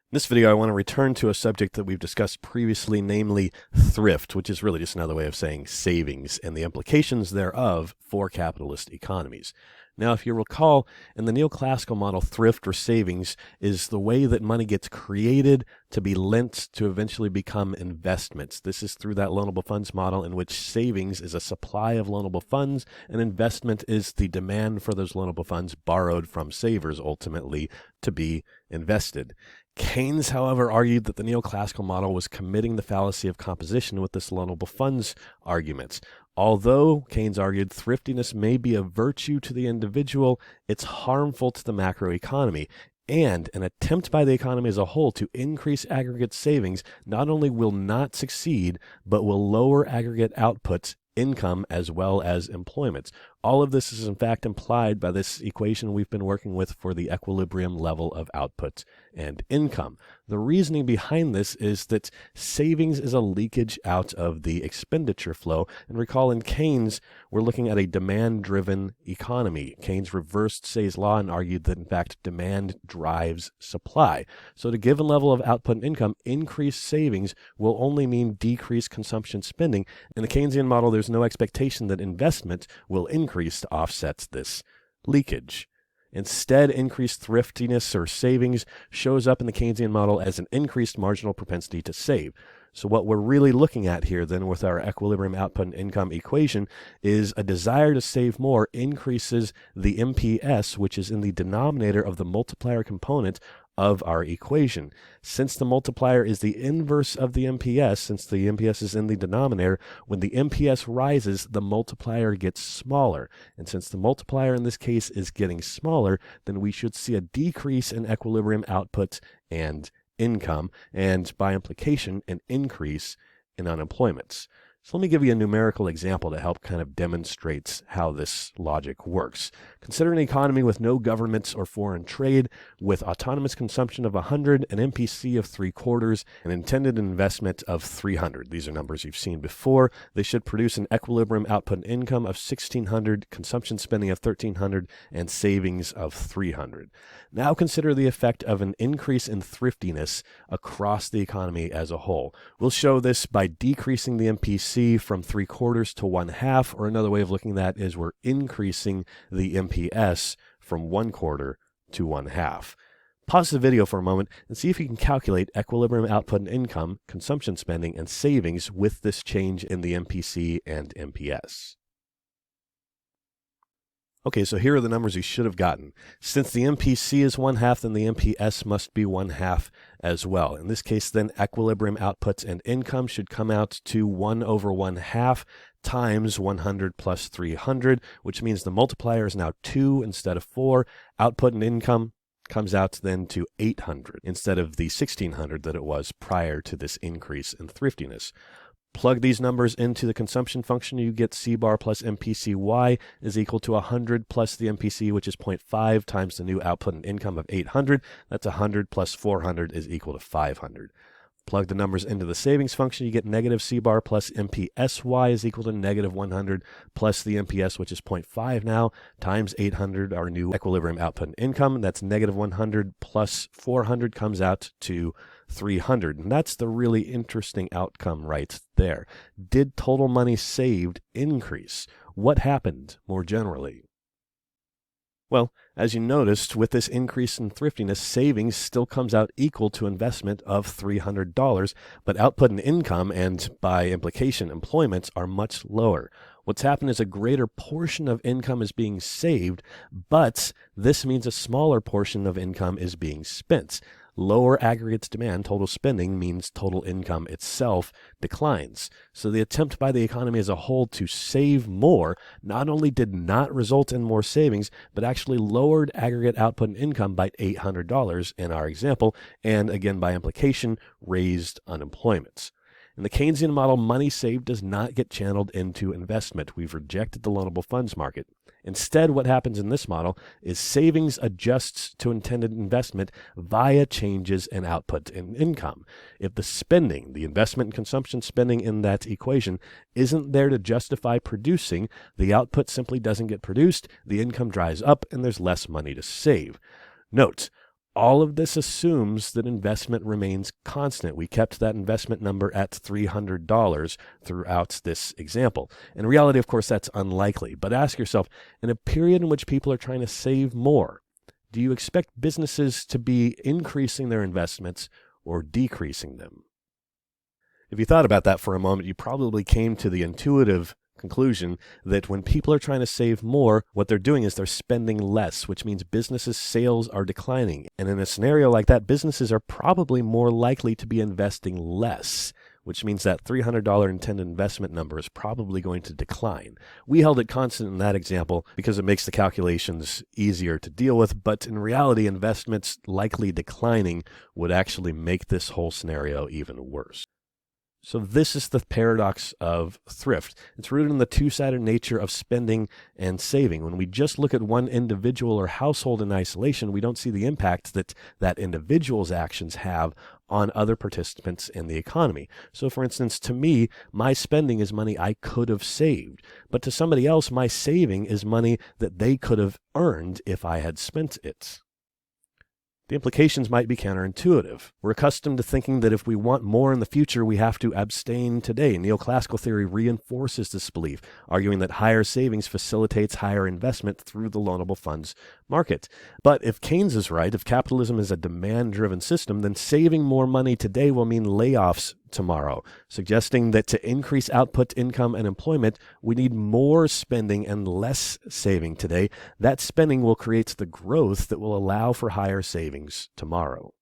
In this video, I want to return to a subject that we've discussed previously, namely thrift, which is really just another way of saying savings and the implications thereof for capitalist economies. Now, if you recall, in the neoclassical model, thrift or savings is the way that money gets created to be lent to eventually become investments. This is through that loanable funds model in which savings is a supply of loanable funds and investment is the demand for those loanable funds borrowed from savers ultimately to be invested. Keynes, however, argued that the neoclassical model was committing the fallacy of composition with this loanable funds argument. Although, Keynes argued, thriftiness may be a virtue to the individual, it's harmful to the macroeconomy. And an attempt by the economy as a whole to increase aggregate savings not only will not succeed, but will lower aggregate outputs, income, as well as employment. All of this is in fact implied by this equation we've been working with for the equilibrium level of output and income. The reasoning behind this is that savings is a leakage out of the expenditure flow. And recall in Keynes, we're looking at a demand-driven economy. Keynes reversed Say's law and argued that in fact demand drives supply. So at a given level of output and income, increased savings will only mean decreased consumption spending. In the Keynesian model, there's no expectation that investment will increase to offset this leakage. Instead, increased thriftiness or savings shows up in the Keynesian model as an increased marginal propensity to save. So what we're really looking at here then with our equilibrium output and income equation is a desire to save more increases the MPS, which is in the denominator of the multiplier component of our equation. Since the multiplier is the inverse of the MPS, since the MPS is in the denominator, when the MPS rises, the multiplier gets smaller. And since the multiplier in this case is getting smaller, then we should see a decrease in equilibrium output and income, and by implication, an increase in unemployment. So let me give you a numerical example to help kind of demonstrate how this logic works. Consider an economy with no government or foreign trade, with autonomous consumption of 100, an MPC of 3/4, an intended investment of 300. These are numbers you've seen before. They should produce an equilibrium output and income of 1,600, consumption spending of 1,300, and savings of 300. Now consider the effect of an increase in thriftiness across the economy as a whole. We'll show this by decreasing the MPC from 3/4 to 1/2, or another way of looking at that is we're increasing the MPS from 1/4 to 1/2. Pause the video for a moment and see if you can calculate equilibrium output and income, consumption spending, and savings with this change in the MPC and MPS. Okay, so here are the numbers you should have gotten. Since the MPC is 1/2, then the MPS must be 1/2 as well. In this case, then equilibrium outputs and income should come out to 1/1/2 times 100 plus 300, which means the multiplier is now 2 instead of 4. Output and income comes out then to 800 instead of the 1,600 that it was prior to this increase in thriftiness. Plug these numbers into the consumption function, you get C bar plus MPCY is equal to 100 plus the MPC, which is 0.5 times the new output and income of 800. That's 100 plus 400 is equal to 500. Plug the numbers into the savings function, you get negative C bar plus MPSY is equal to negative 100 plus the MPS, which is 0.5 now, times 800, our new equilibrium output and income. That's negative 100 plus 400 comes out to 300. And that's the really interesting outcome right there. Did total money saved increase? What happened more generally? Well, as you noticed, with this increase in thriftiness, savings still comes out equal to investment of $300, but output and income, and by implication employment, are much lower. What's happened is a greater portion of income is being saved, but this means a smaller portion of income is being spent. Lower aggregate demand, total spending, means total income itself declines. So the attempt by the economy as a whole to save more not only did not result in more savings, but actually lowered aggregate output and income by $800 in our example, and again by implication, raised unemployment. In the Keynesian model, money saved does not get channeled into investment. We've rejected the loanable funds market. Instead, what happens in this model is savings adjusts to intended investment via changes in output and income. If the spending, the investment and consumption spending in that equation, isn't there to justify producing, the output simply doesn't get produced, the income dries up, and there's less money to save. Note, All of this assumes that investment remains constant. We kept that investment number at $300 throughout this example. In reality, of course, that's unlikely. But ask yourself, in a period in which people are trying to save more, do you expect businesses to be increasing their investments or decreasing them? If you thought about that for a moment, you probably came to the intuitive conclusion that when people are trying to save more, what they're doing is they're spending less, which means businesses' sales are declining. And in a scenario like that, businesses are probably more likely to be investing less, which means that $300 intended investment number is probably going to decline. We held it constant in that example because it makes the calculations easier to deal with, but in reality, investments likely declining would actually make this whole scenario even worse. So this is the paradox of thrift. It's rooted in the two-sided nature of spending and saving. When we just look at one individual or household in isolation, we don't see the impact that that individual's actions have on other participants in the economy. So for instance, to me, my spending is money I could have saved. But to somebody else, my saving is money that they could have earned if I had spent it. The implications might be counterintuitive. We're accustomed to thinking that if we want more in the future, we have to abstain today. Neoclassical theory reinforces this belief, arguing that higher savings facilitates higher investment through the loanable funds market. But if Keynes is right, if capitalism is a demand-driven system, then saving more money today will mean layoffs tomorrow, suggesting that to increase output, income, and employment, we need more spending and less saving today. That spending will create the growth that will allow for higher savings tomorrow.